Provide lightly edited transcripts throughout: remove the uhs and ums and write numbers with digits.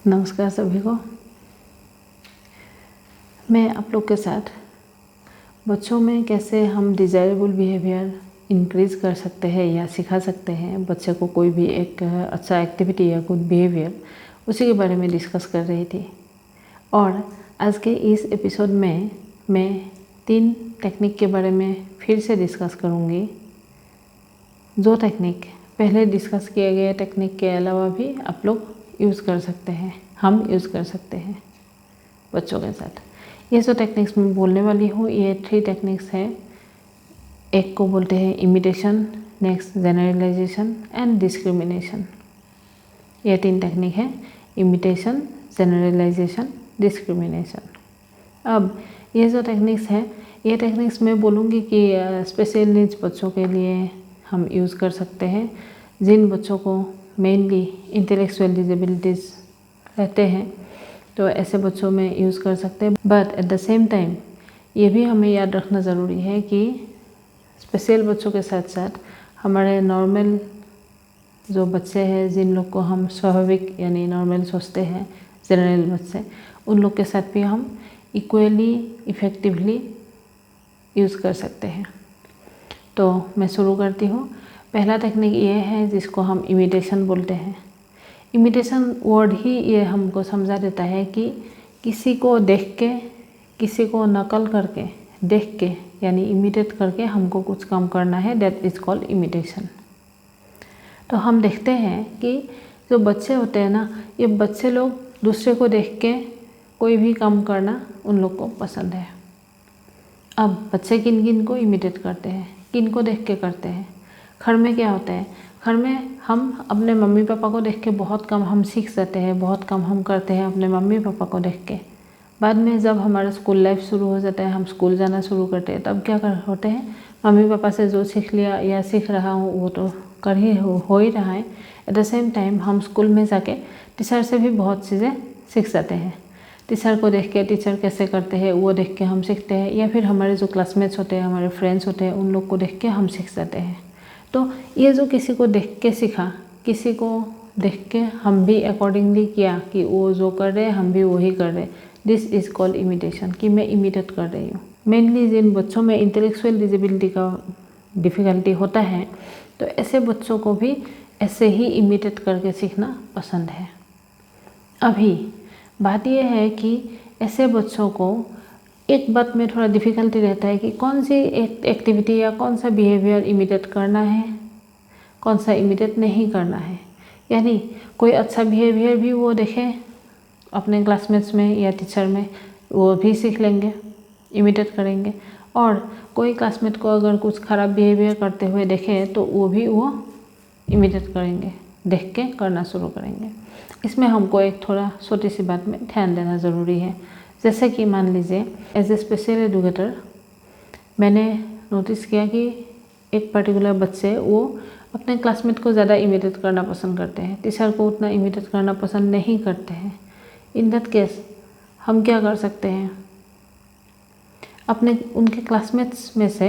नमस्कार सभी को। मैं आप लोग के साथ बच्चों में कैसे हम डिज़ायरेबल बिहेवियर इंक्रीज़ कर सकते हैं या सिखा सकते हैं बच्चे को कोई भी एक अच्छा एक्टिविटी या गुड बिहेवियर, उसी के बारे में डिस्कस कर रही थी। और आज के इस एपिसोड में मैं 3 टेक्निक के बारे में फिर से डिस्कस करूँगी। जो टेक्निक पहले डिस्कस किए गए टेक्निक के अलावा भी आप लोग यूज़ कर सकते हैं, हम यूज़ कर सकते हैं बच्चों के साथ। ये जो टेक्निक्स मैं बोलने वाली हूँ, ये 3 टेक्निक्स हैं। एक को बोलते हैं imitation, next generalization and discrimination. ये 3 टेक्निक है, इमिटेशन, जनरलाइजेशन, डिस्क्रिमिनेशन। अब ये जो टेक्निक्स हैं, ये टेक्निक्स मैं बोलूँगी कि स्पेशल नीड्स बच्चों के लिए हम यूज़ कर सकते हैं, जिन बच्चों को मेनली इंटेलेक्चुअल डिसेबिलिटीज़ रहते हैं, तो ऐसे बच्चों में यूज़ कर सकते हैं। But at the same time ये भी हमें याद रखना ज़रूरी है कि स्पेशल बच्चों के साथ साथ हमारे नॉर्मल जो बच्चे हैं, जिन लोग को हम स्वाभाविक यानी नॉर्मल सोचते हैं, जनरल बच्चे, उन लोग के साथ भी हम इक्वली इफ़ेक्टिवली यूज़ कर सकते हैं। तो मैं शुरू करती हूँ। पहला टेक्निक ये है जिसको हम इमिटेशन बोलते हैं। इमिटेशन वर्ड ही ये हमको समझा देता है कि किसी को देख के, किसी को नकल करके, देख के यानी इमिटेट करके हमको कुछ काम करना है, दैट इज़ कॉल्ड इमिटेशन। तो हम देखते हैं कि जो बच्चे होते हैं ना, ये बच्चे लोग दूसरे को देख के कोई भी काम करना उन लोग को पसंद है। अब बच्चे किन किन को इमिटेट करते हैं, किन को देख के करते हैं? घर में क्या होता है, घर में हम अपने मम्मी पापा को देख के बहुत कम हम सीख जाते हैं, बहुत कम हम करते हैं अपने मम्मी पापा को देख के। बाद में जब हमारा स्कूल लाइफ शुरू हो जाता है, हम स्कूल जाना शुरू करते हैं, तब क्या कर होते हैं, मम्मी पापा से जो सीख लिया या सीख रहा हूँ वो तो कर ही हो ही रहा है। एट द सेम टाइम हम स्कूल में जाके टीचर से भी बहुत चीज़ें सीख जाते हैं। टीचर को देख के, टीचर कैसे करते हैं वो देख के हम सीखते हैं, या फिर हमारे जो क्लासमेट्स होते हैं, हमारे फ्रेंड्स होते हैं, उन लोग को देख के हम सीख जाते हैं। तो ये जो किसी को देख के सीखा, किसी को देख के हम भी अकॉर्डिंगली किया कि वो जो कर रहे हैं हम भी वही कर रहे हैं, दिस इज़ कॉल्ड इमिटेशन, कि मैं इमिटेट कर रही हूँ। मेनली जिन बच्चों में इंटेलेक्चुअल डिसेबिलिटी का डिफ़िकल्टी होता है, तो ऐसे बच्चों को भी ऐसे ही इमिटेट करके सीखना पसंद है। अभी बात यह है कि ऐसे बच्चों को एक बात में थोड़ा डिफ़िकल्टी रहता है कि कौन सी एक्टिविटी या कौन सा बिहेवियर इमिटेट करना है, कौन सा इमिटेट नहीं करना है। यानी कोई अच्छा बिहेवियर भी वो देखें अपने क्लासमेट्स में या टीचर में, वो भी सीख लेंगे, इमिटेट करेंगे। और कोई क्लासमेट को अगर कुछ ख़राब बिहेवियर करते हुए देखें तो वो भी वो इमिटेट करेंगे, देख के करना शुरू करेंगे। इसमें हमको एक थोड़ा छोटी सी बात में ध्यान देना ज़रूरी है। जैसे कि मान लीजिए एज ए स्पेशल एजुकेटर मैंने नोटिस किया कि एक पर्टिकुलर बच्चे वो अपने क्लासमेट को ज़्यादा इमिटेट करना पसंद करते हैं, टीचर को उतना इमिटेट करना पसंद नहीं करते हैं। इन दैट केस हम क्या कर सकते हैं, अपने उनके क्लासमेट्स में से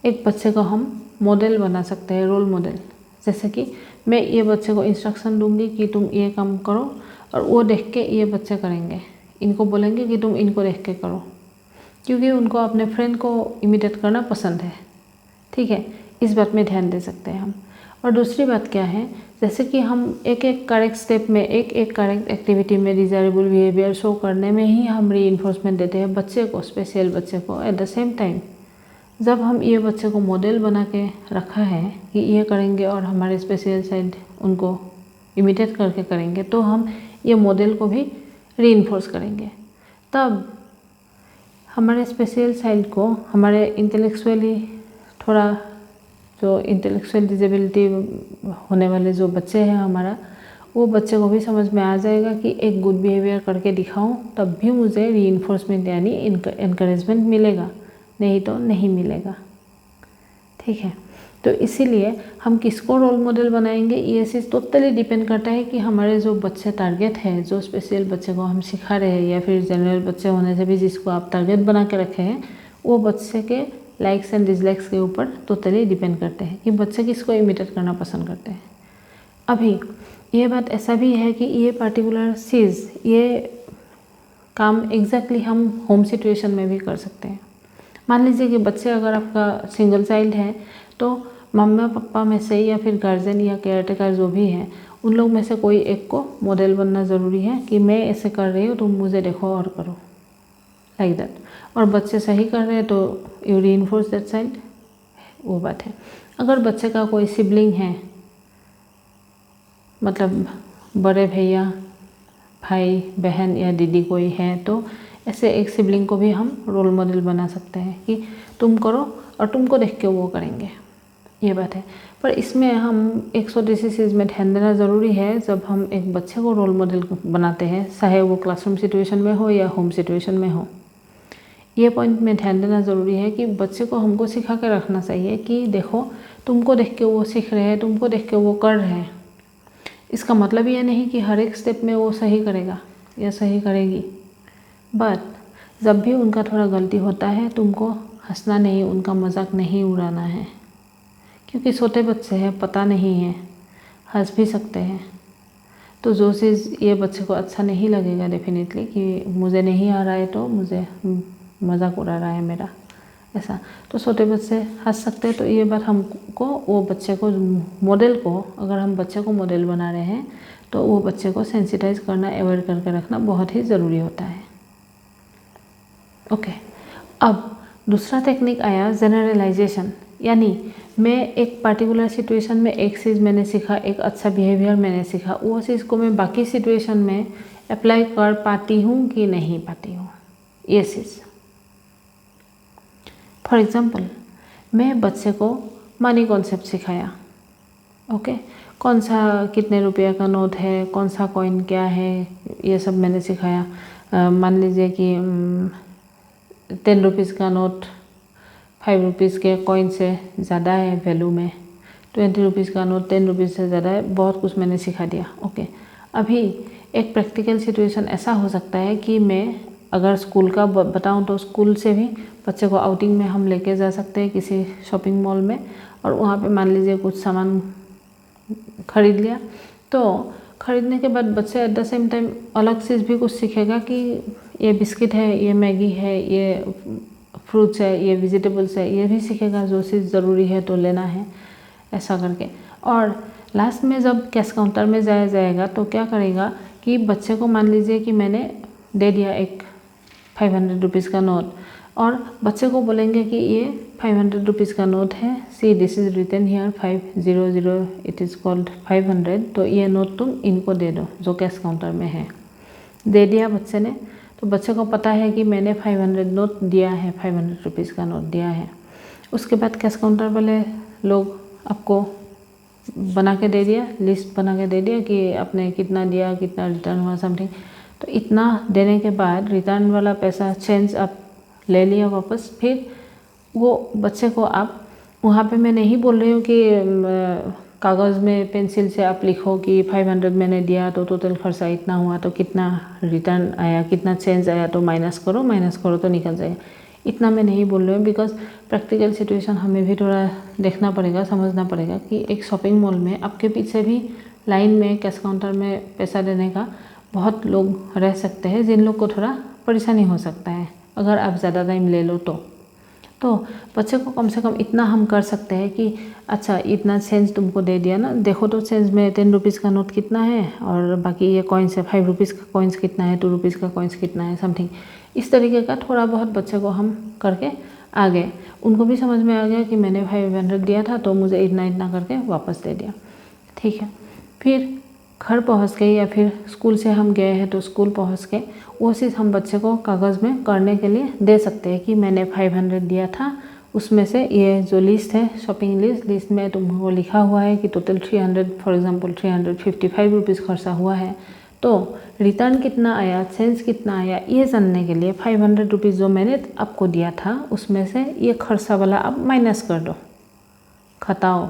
एक बच्चे को हम मॉडल बना सकते हैं, रोल मॉडल। जैसे कि मैं ये बच्चे को इंस्ट्रक्शन दूंगी कि तुम ये काम करो, और वो देख के ये बच्चे करेंगे, इनको बोलेंगे कि तुम इनको देख के करो, क्योंकि उनको अपने फ्रेंड को इमिटेट करना पसंद है। ठीक है, इस बात में ध्यान दे सकते हैं हम। और दूसरी बात क्या है, जैसे कि हम एक एक करेक्ट स्टेप में, एक एक करेक्ट एक्टिविटी में डिज़ायरेबल बिहेवियर शो करने में ही हम रीइंफोर्समेंट देते हैं बच्चे को, स्पेशल बच्चे को। एट द सेम टाइम जब हम ये बच्चे को मॉडल बना के रखा है कि ये करेंगे और हमारे स्पेशल साइड उनको इमिटेट करके करेंगे, तो हम ये मॉडल को भी रीइंफोर्स करेंगे। तब हमारे स्पेशल साइड को, हमारे इंटेलेक्चुअली थोड़ा जो इंटेलेक्चुअल डिसेबिलिटी होने वाले जो बच्चे हैं हमारा, वो बच्चे को भी समझ में आ जाएगा कि एक गुड बिहेवियर करके दिखाऊं तब भी मुझे रीइंफोर्समेंट यानी इनकरेजमेंट मिलेगा, नहीं तो नहीं मिलेगा। ठीक है, तो इसीलिए हम किसको रोल मॉडल बनाएंगे, ये चीज़ टोटली डिपेंड करता है कि हमारे जो बच्चे टारगेट है, जो स्पेशल बच्चे को हम सिखा रहे हैं, या फिर जनरल बच्चे होने से भी जिसको आप टारगेट बना के रखे हैं, वो बच्चे के लाइक्स एंड डिसलाइक्स के ऊपर टोटली डिपेंड करते हैं कि बच्चे किसको इमिटेट करना पसंद करते हैं। अभी ये बात ऐसा भी है कि ये पर्टिकुलर चीज़, ये काम एग्जैक्टली हम होम सिचुएशन में भी कर सकते हैं। मान लीजिए कि बच्चे, अगर आपका सिंगल चाइल्ड है तो मम्मा पापा में से या फिर गार्जियन या केयरटेकर जो भी हैं, उन लोग में से कोई एक को मॉडल बनना ज़रूरी है कि मैं ऐसे कर रही हूँ, तुम मुझे देखो और करो, लाइक दैट। और बच्चे सही कर रहे हैं तो यू रीइंफोर्स दैट चाइल्ड, वो बात है। अगर बच्चे का कोई सिबलिंग है, मतलब बड़े भैया, भाई बहन या दीदी कोई है, तो ऐसे एक सिबलिंग को भी हम रोल मॉडल बना सकते हैं कि तुम करो और तुमको देख के वो करेंगे, ये बात है। पर इसमें हम एक छोटी सी चीज़ में ध्यान देना ज़रूरी है। जब हम एक बच्चे को रोल मॉडल बनाते हैं, चाहे वो क्लासरूम सिचुएशन में हो या होम सिचुएशन में हो, ये पॉइंट में ध्यान देना ज़रूरी है कि बच्चे को हमको सिखा के रखना चाहिए कि देखो तुमको देख के वो सीख रहे हैं, तुमको देख के वो कर रहे हैं। इसका मतलब ये नहीं कि हर एक स्टेप में वो सही करेगा या सही करेगी, बट जब भी उनका थोड़ा गलती होता है, तुमको हंसना नहीं, उनका मजाक नहीं उड़ाना है, क्योंकि छोटे बच्चे हैं, पता नहीं है, हंस भी सकते हैं। तो जो चीज़ ये बच्चे को अच्छा नहीं लगेगा डेफिनेटली कि मुझे नहीं आ रहा है तो मुझे मजाक उड़ा रहा है मेरा, ऐसा। तो छोटे बच्चे हंस सकते हैं। तो ये बात हमको वो बच्चे को, मॉडल को, अगर हम बच्चे को मॉडल बना रहे हैं तो वो बच्चे को सेंसिटाइज करना, अवॉइड करके रखना बहुत ही ज़रूरी होता है। ओके, अब दूसरा टेक्निक आया जनरलाइजेशन, यानी मैं एक पर्टिकुलर सिचुएशन में एक चीज़ मैंने सीखा, एक अच्छा बिहेवियर मैंने सीखा, वो चीज़ को मैं बाकी सिचुएशन में अप्लाई कर पाती हूँ कि नहीं पाती हूँ, ये चीज़। फॉर एग्ज़ाम्पल, मैं बच्चे को मनी कॉन्सेप्ट सिखाया, ओके, कौन सा कितने रुपये का नोट है, कौन सा कॉइन क्या है, ये सब मैंने सिखाया। मान लीजिए कि 10 रुपीज़ का नोट 5 रुपीज़ के कॉइन से ज़्यादा है वैल्यू में, 20 रुपीज़ का नोट 10 रुपीज़ से ज़्यादा है, बहुत कुछ मैंने सिखा दिया, ओके। अभी एक प्रैक्टिकल सिचुएशन ऐसा हो सकता है कि मैं अगर स्कूल का बताऊं तो स्कूल से भी बच्चे को आउटिंग में हम लेके जा सकते हैं किसी शॉपिंग मॉल में, और वहाँ पे मान लीजिए कुछ सामान खरीद लिया। तो खरीदने के बाद बच्चे एट द सेम टाइम अलग चीज़ भी कुछ सीखेगा कि ये बिस्किट है, ये मैगी है, ये फ्रूट्स है, ये वेजिटेबल्स है, ये भी सीखेगा, जो चीज़ ज़रूरी है तो लेना है, ऐसा करके। और लास्ट में जब कैश काउंटर में जाएगा तो क्या करेगा कि बच्चे को मान लीजिए कि मैंने दे दिया एक 500 रुपीज़ का नोट, और बच्चे को बोलेंगे कि ये 500 रुपीज़ का नोट है, see this is written here 500, it is called 500, तो ये नोट तुम इनको दे दो जो कैश काउंटर में है। दे दिया बच्चे ने, तो बच्चे को पता है कि मैंने 500 नोट दिया है, 500 रुपीज़ का नोट दिया है। उसके बाद कैश काउंटर वाले लोग आपको बना के दे दिया, लिस्ट बना के दे दिया कि आपने कितना दिया, कितना रिटर्न हुआ, समथिंग। तो इतना देने के बाद रिटर्न वाला पैसा, चेंज आप ले लिया वापस। फिर वो बच्चे को आप वहाँ पे, मैं नहीं बोल रही हूँ कि कागज़ में पेंसिल से आप लिखो कि 500 मैंने दिया तो टोटल खर्चा इतना हुआ, तो कितना रिटर्न आया, कितना चेंज आया, तो माइनस करो तो निकल जाएगा। इतना मैं नहीं बोल रही हूँ, बिकॉज प्रैक्टिकल सिचुएशन हमें भी थोड़ा देखना पड़ेगा, समझना पड़ेगा कि एक शॉपिंग मॉल में आपके पीछे भी लाइन में कैश काउंटर में पैसा देने का बहुत लोग रह सकते हैं, जिन लोग को थोड़ा परेशानी हो सकता है अगर आप ज़्यादा टाइम ले लो तो बच्चे को कम से कम इतना हम कर सकते हैं कि अच्छा इतना चेंज तुमको दे दिया ना, देखो तो चेंज में 10 रुपीज़ का नोट कितना है, और बाकी ये कॉइन्स है, 5 रुपीज़ का कॉइन्स कितना है, 2 रुपीज़ का कॉइन्स कितना है, समथिंग। इस तरीके का थोड़ा बहुत बच्चे को हम करके आ गए, उनको भी समझ में आ गया कि मैंने 500 दिया था तो मुझे इतना करके वापस दे दिया, ठीक है। फिर घर पहुंच के या फिर स्कूल से हम गए हैं तो स्कूल पहुंच के वो चीज़ हम बच्चे को कागज़ में करने के लिए दे सकते हैं कि मैंने 500 दिया था, उसमें से ये जो लिस्ट है, शॉपिंग लिस्ट में तुमको लिखा हुआ है कि टोटल 300, फॉर एग्जांपल 355 रुपीज़ खर्चा हुआ है, तो रिटर्न कितना आया, चेंज कितना आया, ये जानने के लिए 500 रुपीज़ जो मैंने आपको दिया था उसमें से ये खर्चा वाला आप माइनस कर दो, घटाओ।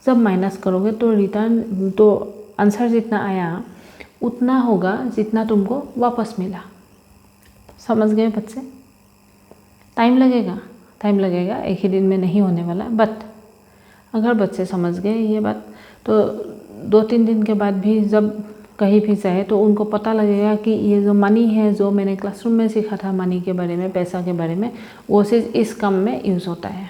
जब माइनस करोगे तो रिटर्न, तो आंसर जितना आया उतना होगा जितना तुमको वापस मिला। समझ गए बच्चे? टाइम लगेगा, एक ही दिन में नहीं होने वाला, बट अगर बच्चे समझ गए ये बात तो 2-3 दिन के बाद भी जब कहीं भी जाए तो उनको पता लगेगा कि ये जो मनी है, जो मैंने क्लासरूम में सीखा था मनी के बारे में, पैसा के बारे में, वो चीज़ इस काम में यूज़ होता है।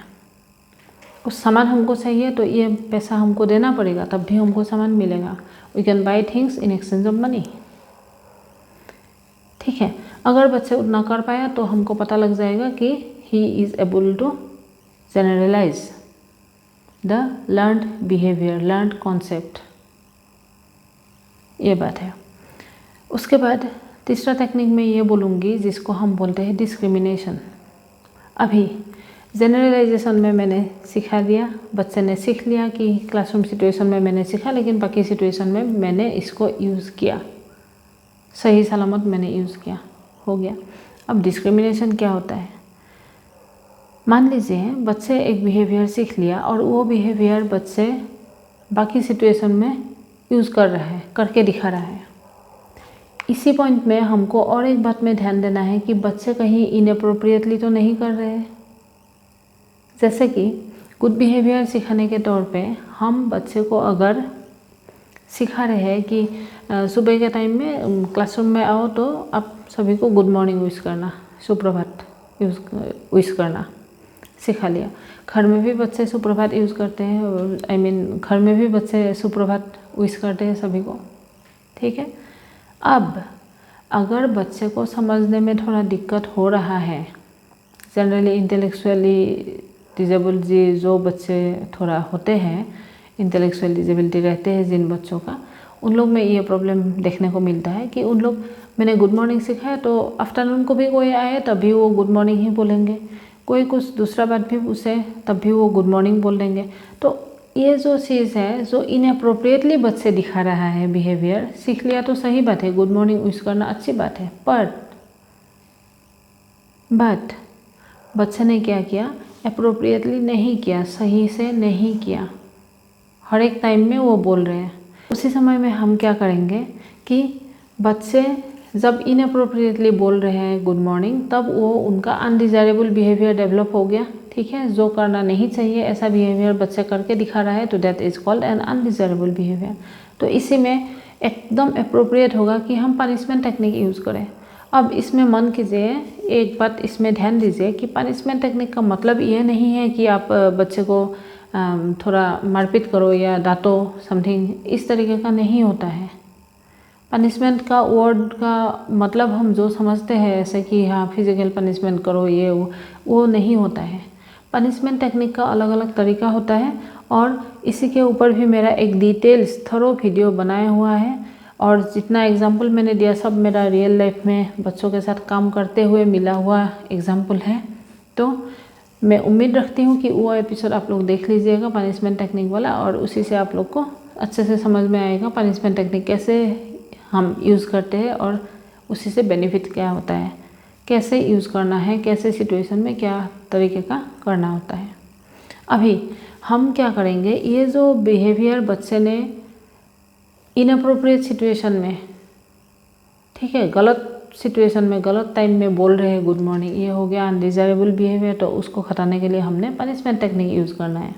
कुछ सामान हमको चाहिए तो ये पैसा हमको देना पड़ेगा, तब भी हमको सामान मिलेगा। We can buy things in exchange of money. ठीक है, अगर बच्चे उतना कर पाया तो हमको पता लग जाएगा कि he is able to generalize the learned behaviour, learned concept, ये बात है। उसके बाद तीसरा टेक्निक मैं ये बोलूँगी जिसको हम बोलते हैं डिस्क्रिमिनेशन। अभी जनरलाइजेशन में मैंने सिखा दिया, बच्चे ने सीख लिया कि क्लासरूम सिचुएशन में मैंने सीखा, लेकिन बाकी सिचुएशन में मैंने इसको यूज़ किया, सही सलामत मैंने यूज़ किया, हो गया। अब डिस्क्रिमिनेशन क्या होता है? मान लीजिए बच्चे एक बिहेवियर सीख लिया और वो बिहेवियर बच्चे बाकी सिचुएशन में यूज़ कर रहा है, करके दिखा रहा है। इसी पॉइंट में हमको और एक बात में ध्यान देना है कि बच्चे कहीं इनअप्रोप्रिएटली तो नहीं कर रहे हैं। जैसे कि गुड बिहेवियर सिखाने के तौर पे हम बच्चे को अगर सिखा रहे हैं कि सुबह के टाइम में क्लासरूम में आओ तो आप सभी को गुड मॉर्निंग विश करना, सुप्रभात विश करना सिखा लिया। घर में भी बच्चे सुप्रभात यूज़ करते हैं, घर में भी बच्चे सुप्रभात विश करते हैं सभी को। ठीक है, अब अगर बच्चे को समझने में थोड़ा दिक्कत हो रहा है, जनरली इंटेलेक्चुअली डिजेबल जो बच्चे थोड़ा होते हैं, इंटेलेक्चुअल डिजेबिलिटी रहते हैं जिन बच्चों का, उन लोग में ये प्रॉब्लम देखने को मिलता है कि उन लोग, मैंने गुड मॉर्निंग सिखाया तो आफ्टरनून को भी कोई आए तभी वो गुड मॉर्निंग ही बोलेंगे, कोई कुछ दूसरा बात भी पूछे तब भी वो गुड मॉर्निंग बोल देंगे। तो ये जो चीज़ है, जो इनअप्रोप्रिएटली बच्चे दिखा रहा है बिहेवियर, सीख लिया तो सही बात है, गुड मॉर्निंग विश करना अच्छी बात है, बट बच्चे ने क्या किया, अप्रोप्रिएटली नहीं किया, सही से नहीं किया, हर एक टाइम में वो बोल रहे हैं। उसी समय में हम क्या करेंगे कि बच्चे जब इनअप्रोप्रिएटली बोल रहे हैं गुड मॉर्निंग, तब वो उनका अनडिजायरेबल बिहेवियर डेवलप हो गया। ठीक है, जो करना नहीं चाहिए ऐसा बिहेवियर बच्चे करके दिखा रहा है, तो that is called an undesirable behaviour. तो इसी में एकदम अप्रोप्रिएट होगा कि हम पनिशमेंट टेक्निक यूज़ करें। अब इसमें मन कीजिए, एक बात इसमें ध्यान दीजिए कि पनिशमेंट टेक्निक का मतलब ये नहीं है कि आप बच्चे को थोड़ा मारपीट करो या डांटो, समथिंग इस तरीके का नहीं होता है। पनिशमेंट का वर्ड का मतलब हम जो समझते हैं ऐसे कि हाँ फिजिकल पनिशमेंट करो, ये वो नहीं होता है। पनिशमेंट टेक्निक का अलग अलग तरीका होता है और इसी के ऊपर भी मेरा एक डिटेल्स थरो वीडियो बनाया हुआ है, और जितना एग्जाम्पल मैंने दिया सब मेरा रियल लाइफ में बच्चों के साथ काम करते हुए मिला हुआ एग्जाम्पल है। तो मैं उम्मीद रखती हूँ कि वो एपिसोड आप लोग देख लीजिएगा पनिशमेंट टेक्निक वाला, और उसी से आप लोग को अच्छे से समझ में आएगा पनिशमेंट टेक्निक कैसे हम यूज़ करते हैं और उसी से बेनिफिट क्या होता है, कैसे यूज़ करना है, कैसे सिचुएशन में क्या तरीके का करना होता है। अभी हम क्या करेंगे, ये जो बिहेवियर बच्चे ने इनअप्रोप्रिएट सिचुएशन में, ठीक है, गलत सिचुएशन में गलत टाइम में बोल रहे हैं गुड मॉर्निंग, ये हो गया अनडिजायरेबल बिहेवियर। तो उसको हटाने के लिए हमने पनिशमेंट टेक्निक यूज़ करना है।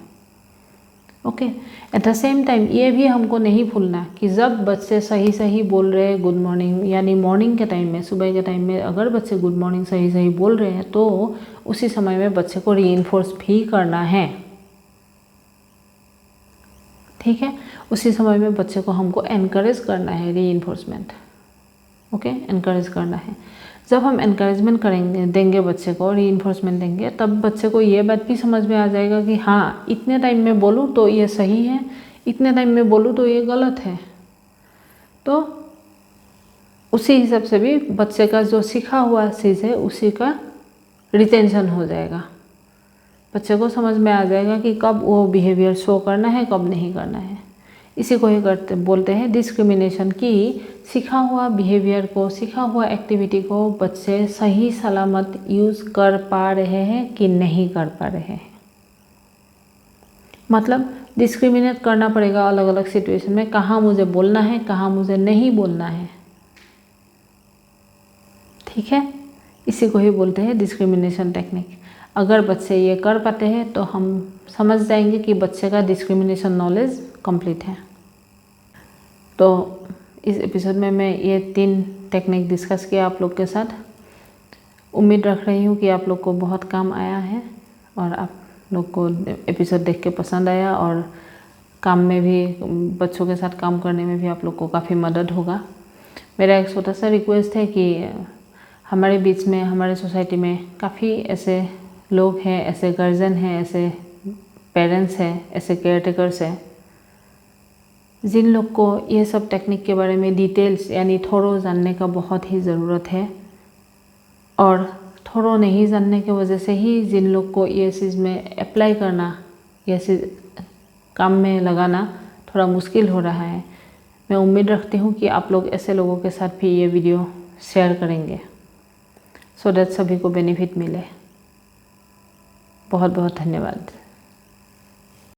Okay, at the same time ये भी हमको नहीं भूलना कि जब बच्चे सही सही बोल रहे हैं गुड मॉर्निंग, यानी मॉर्निंग के टाइम में, सुबह के टाइम में अगर बच्चे गुड मॉर्निंग सही सही बोल रहे हैं तो उसी समय में बच्चे को रीइंफोर्स भी करना है। ठीक है, उसी समय में बच्चे को हमको एनकरेज करना है, रीइंफोर्समेंट। ओके, एनकरेज करना है। जब हम एनकरेजमेंट करेंगे, देंगे बच्चे को, रीइंफोर्समेंट देंगे, तब बच्चे को ये बात भी समझ में आ जाएगा कि हाँ इतने टाइम में बोलूँ तो ये सही है, इतने टाइम में बोलूँ तो ये गलत है। तो उसी हिसाब से भी बच्चे का जो सीखा हुआ चीज़ है उसी का रिटेंशन हो जाएगा। बच्चे को समझ में आ जाएगा कि कब वो बिहेवियर शो करना है, कब नहीं करना है। इसी को ही बोलते हैं डिस्क्रिमिनेशन, की सीखा हुआ बिहेवियर को, सीखा हुआ एक्टिविटी को बच्चे सही सलामत यूज़ कर पा रहे हैं कि नहीं कर पा रहे हैं। मतलब डिस्क्रिमिनेट करना पड़ेगा अलग अलग सिचुएशन में, कहाँ मुझे बोलना है, कहाँ मुझे नहीं बोलना है। ठीक है, इसी को ही बोलते हैं डिस्क्रिमिनेशन टेक्निक। अगर बच्चे ये कर पाते हैं तो हम समझ जाएंगे कि बच्चे का डिस्क्रिमिनेशन नॉलेज कंप्लीट है। तो इस एपिसोड में मैं ये 3 टेक्निक डिस्कस किया आप लोग के साथ। उम्मीद रख रही हूँ कि आप लोग को बहुत काम आया है और आप लोग को एपिसोड देख के पसंद आया और काम में भी, बच्चों के साथ काम करने में भी आप लोग को काफ़ी मदद होगा। मेरा एक छोटा सा रिक्वेस्ट है कि हमारे बीच में, हमारे सोसाइटी में काफ़ी ऐसे लोग हैं, ऐसे गार्जियन हैं, ऐसे पेरेंट्स हैं, ऐसे केयरटेकर्स हैं जिन लोग को ये सब टेक्निक के बारे में डिटेल्स यानी थोरो जानने का बहुत ही ज़रूरत है, और थोरो नहीं जानने की वजह से ही जिन लोग को ये चीज़ में अप्लाई करना, ये चीज़ काम में लगाना थोड़ा मुश्किल हो रहा है। मैं उम्मीद रखती हूँ कि आप लोग ऐसे लोगों के साथ भी ये वीडियो शेयर करेंगे सो दैट सभी को बेनिफिट मिले। बहुत बहुत धन्यवाद।